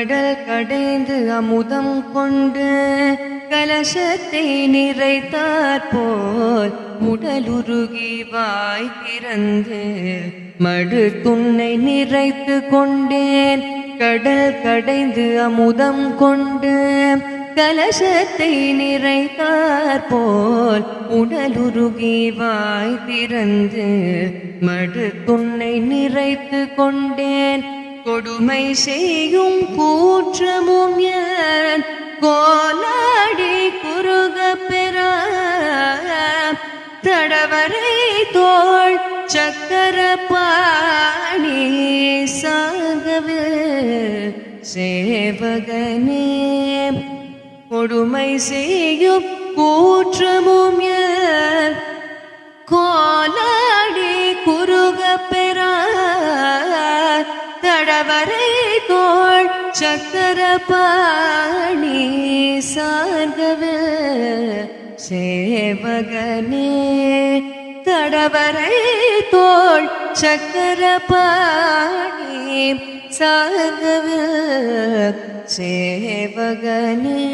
கடல் கடைந்து அமுதம் கொண்டு கலசத்தை நிறைத்தாற் போல் உடலுருகி வாய் திறந்து மடு துண்ணை நிறைத்து கொண்டேன். கடல் கடைந்து அமுதம் கொண்டு கலசத்தை நிறைத்தாற் போல் உடலுருகி வாய் திறந்து மடு துண்ணை நிறைத்து கொண்டேன். கொடுமை செய்யும் கூற்றமும் என் கோலாடி குறுக பெற தடவரை தோள் சக்கர பாணி சாகவே சேவகனே. கொடுமை செய்யும் கூற்றமும் என் கோலாடி குறுக பெற தடவரை தோள் சக்கர பாணி சார்கவே சேவகனே. தடவரை தோள் சக்கர பாணி சார்கவே சேவகனே.